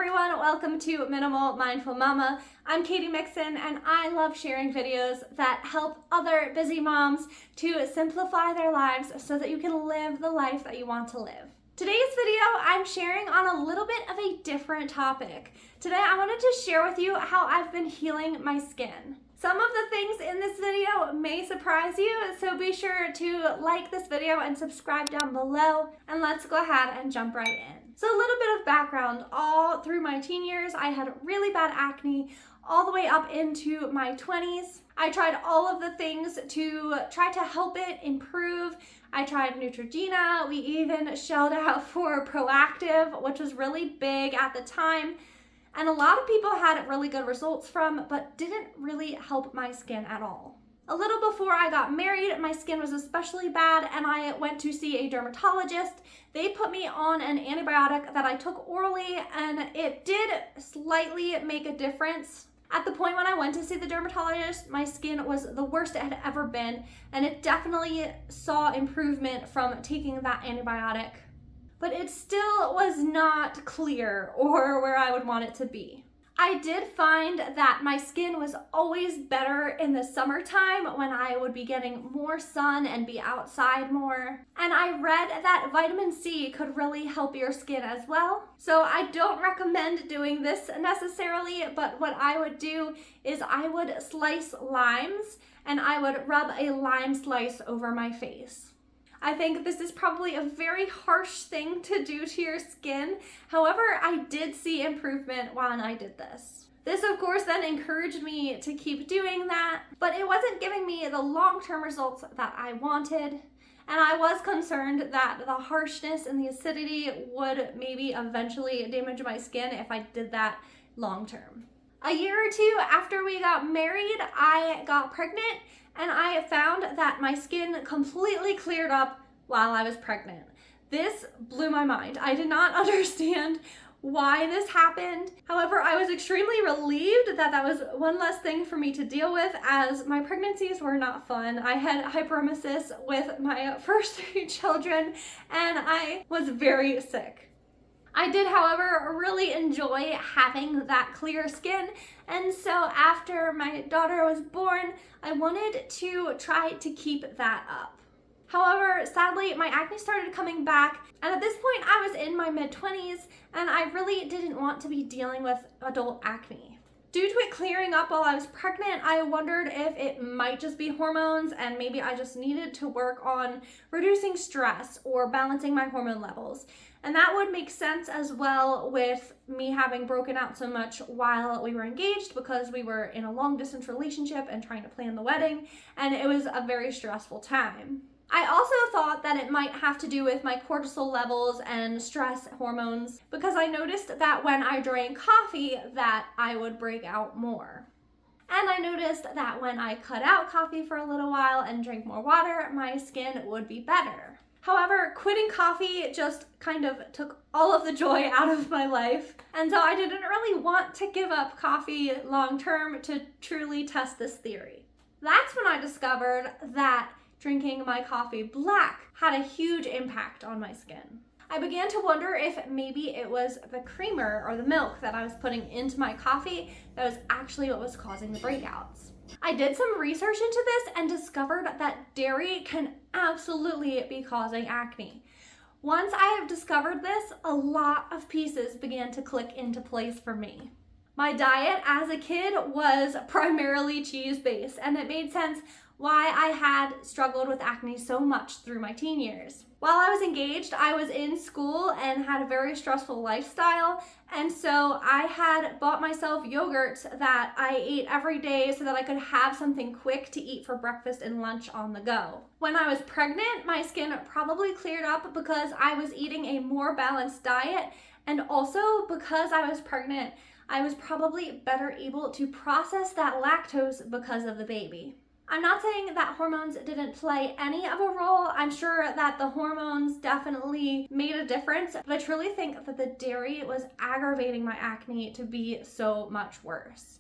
everyone, welcome to Minimal Mindful Mama. I'm Katie Mixon and I love sharing videos that help other busy moms to simplify their lives so that you can live the life that you want to live. Today's video, I'm sharing on a little bit of a different topic. Today I wanted to share with you how I've been healing my skin. Some of the things in this video may surprise you, so be sure to like this video and subscribe down below, and let's go ahead and jump right in. So a little bit of background. All through my teen years, I had really bad acne all the way up into my 20s. I tried all of the things to try to help it improve. I tried Neutrogena. We even shelled out for Proactive, which was really big at the time. And a lot of people had really good results from, but didn't really help my skin at all. A little before I got married, my skin was especially bad and I went to see a dermatologist. They put me on an antibiotic that I took orally and it did slightly make a difference. At the point when I went to see the dermatologist, my skin was the worst it had ever been, and it definitely saw improvement from taking that antibiotic. But it still was not clear or where I would want it to be. I did find that my skin was always better in the summertime when I would be getting more sun and be outside more. And I read that vitamin C could really help your skin as well. So I don't recommend doing this necessarily, but what I would do is I would slice limes and I would rub a lime slice over my face. I think this is probably a very harsh thing to do to your skin. However, I did see improvement when I did this. This, of course, then encouraged me to keep doing that, but it wasn't giving me the long-term results that I wanted. And I was concerned that the harshness and the acidity would maybe eventually damage my skin if I did that long-term. A year or two after we got married, I got pregnant, and I found that my skin completely cleared up while I was pregnant. This blew my mind. I did not understand why this happened. However, I was extremely relieved that that was one less thing for me to deal with, as my pregnancies were not fun. I had hyperemesis with my first 3 children, and I was very sick. I did, however, really enjoy having that clear skin, and so after my daughter was born, I wanted to try to keep that up. However, sadly, my acne started coming back, and at this point I was in my mid-20s, and I really didn't want to be dealing with adult acne. Due to it clearing up while I was pregnant, I wondered if it might just be hormones and maybe I just needed to work on reducing stress or balancing my hormone levels. And that would make sense as well with me having broken out so much while we were engaged, because we were in a long distance relationship and trying to plan the wedding, and it was a very stressful time. I also thought that it might have to do with my cortisol levels and stress hormones, because I noticed that when I drank coffee that I would break out more. And I noticed that when I cut out coffee for a little while and drank more water, my skin would be better. However, quitting coffee just kind of took all of the joy out of my life, and so I didn't really want to give up coffee long term to truly test this theory. That's when I discovered that drinking my coffee black had a huge impact on my skin. I began to wonder if maybe it was the creamer or the milk that I was putting into my coffee that was actually what was causing the breakouts. I did some research into this and discovered that dairy can absolutely be causing acne. Once I have discovered this, a lot of pieces began to click into place for me. My diet as a kid was primarily cheese-based, and it made sense why I had struggled with acne so much through my teen years. While I was engaged, I was in school and had a very stressful lifestyle, and so I had bought myself yogurts that I ate every day so that I could have something quick to eat for breakfast and lunch on the go. When I was pregnant, my skin probably cleared up because I was eating a more balanced diet, and also because I was pregnant, I was probably better able to process that lactose because of the baby. I'm not saying that hormones didn't play any of a role. I'm sure that the hormones definitely made a difference, but I truly think that the dairy was aggravating my acne to be so much worse.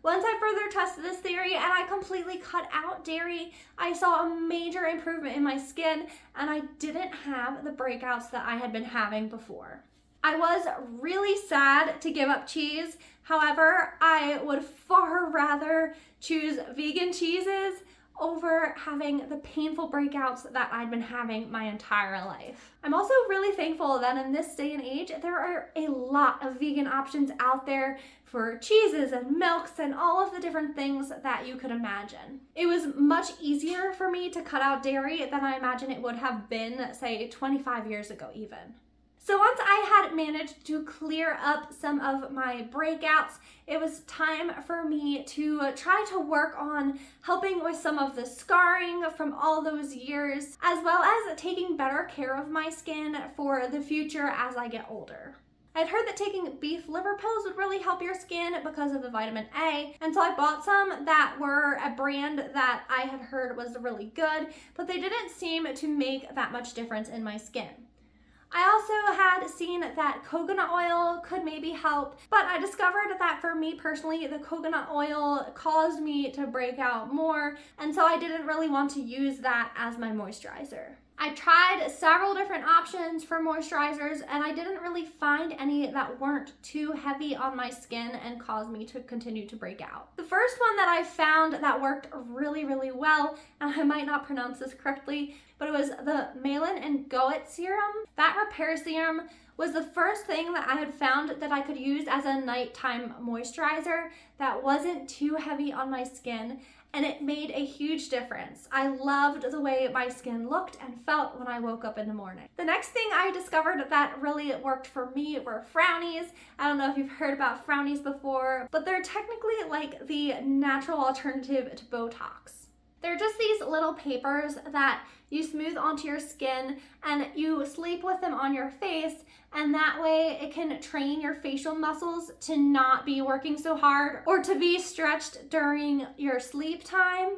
Once I further tested this theory and I completely cut out dairy, I saw a major improvement in my skin, and I didn't have the breakouts that I had been having before. I was really sad to give up cheese. However, I would far rather choose vegan cheeses over having the painful breakouts that I'd been having my entire life. I'm also really thankful that in this day and age, there are a lot of vegan options out there for cheeses and milks and all of the different things that you could imagine. It was much easier for me to cut out dairy than I imagine it would have been, say, 25 years ago even. So once I had managed to clear up some of my breakouts, it was time for me to try to work on helping with some of the scarring from all those years, as well as taking better care of my skin for the future as I get older. I'd heard that taking beef liver pills would really help your skin because of the vitamin A, and so I bought some that were a brand that I had heard was really good, but they didn't seem to make that much difference in my skin. I also had seen that coconut oil could maybe help, but I discovered that for me personally, the coconut oil caused me to break out more, and so I didn't really want to use that as my moisturizer. I tried several different options for moisturizers, and I didn't really find any that weren't too heavy on my skin and caused me to continue to break out. The first one that I found that worked really, really well, and I might not pronounce this correctly, but it was the Malin and Goet serum. That repair serum was the first thing that I had found that I could use as a nighttime moisturizer that wasn't too heavy on my skin, and it made a huge difference. I loved the way my skin looked and felt when I woke up in the morning. The next thing I discovered that really worked for me were frownies. I don't know if you've heard about frownies before, but they're technically like the natural alternative to Botox. They're just these little papers that you smooth onto your skin and you sleep with them on your face, and that way it can train your facial muscles to not be working so hard or to be stretched during your sleep time.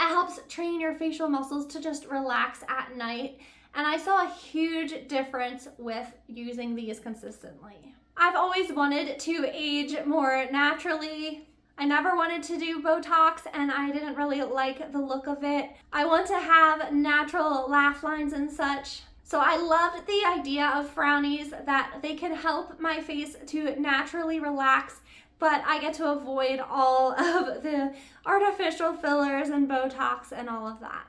It helps train your facial muscles to just relax at night, and I saw a huge difference with using these consistently. I've always wanted to age more naturally. I never wanted to do Botox, and I didn't really like the look of it. I want to have natural laugh lines and such. So I loved the idea of frownies, that they can help my face to naturally relax, but I get to avoid all of the artificial fillers and Botox and all of that.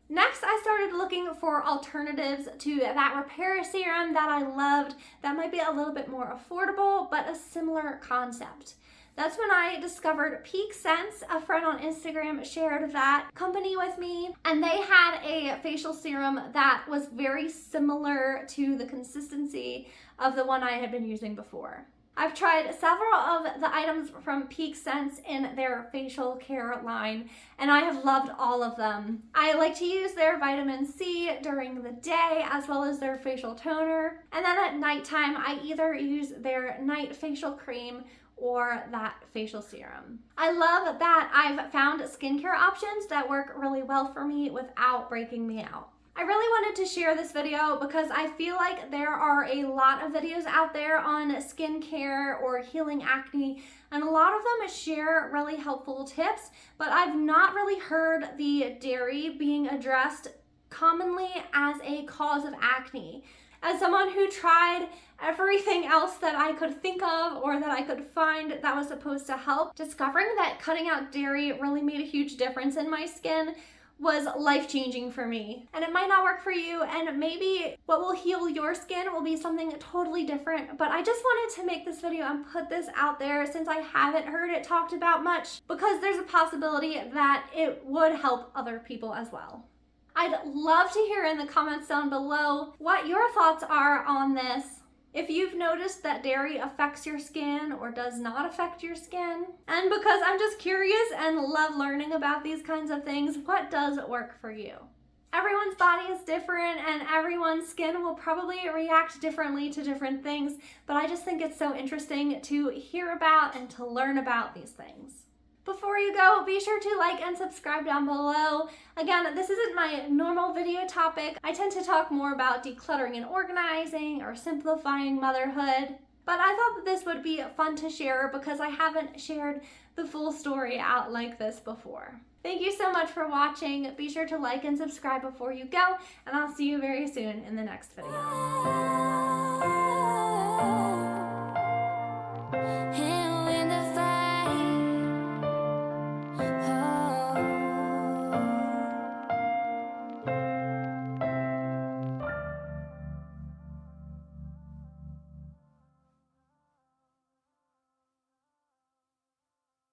Next, I started looking for alternatives to that repair serum that I loved that might be a little bit more affordable, but a similar concept. That's when I discovered Peak Scents. A friend on Instagram shared that company with me, and they had a facial serum that was very similar to the consistency of the one I had been using before. I've tried several of the items from Peak Scents in their facial care line, and I have loved all of them. I like to use their vitamin C during the day as well as their facial toner, and then at nighttime I either use their night facial cream or that facial serum. I love that I've found skincare options that work really well for me without breaking me out. I really wanted to share this video because I feel like there are a lot of videos out there on skincare or healing acne, and a lot of them share really helpful tips, but I've not really heard the dairy being addressed commonly as a cause of acne. As someone who tried everything else that I could think of or that I could find that was supposed to help, discovering that cutting out dairy really made a huge difference in my skin was life-changing for me. And it might not work for you, and maybe what will heal your skin will be something totally different, but I just wanted to make this video and put this out there since I haven't heard it talked about much, because there's a possibility that it would help other people as well. I'd love to hear in the comments down below what your thoughts are on this. If you've noticed that dairy affects your skin or does not affect your skin. And because I'm just curious and love learning about these kinds of things, what does work for you? Everyone's body is different and everyone's skin will probably react differently to different things, but I just think it's so interesting to hear about and to learn about these things. Before you go, be sure to like and subscribe down below. Again, this isn't my normal video topic. I tend to talk more about decluttering and organizing or simplifying motherhood, but I thought that this would be fun to share because I haven't shared the full story out like this before. Thank you so much for watching. Be sure to like and subscribe before you go, and I'll see you very soon in the next video. Hey.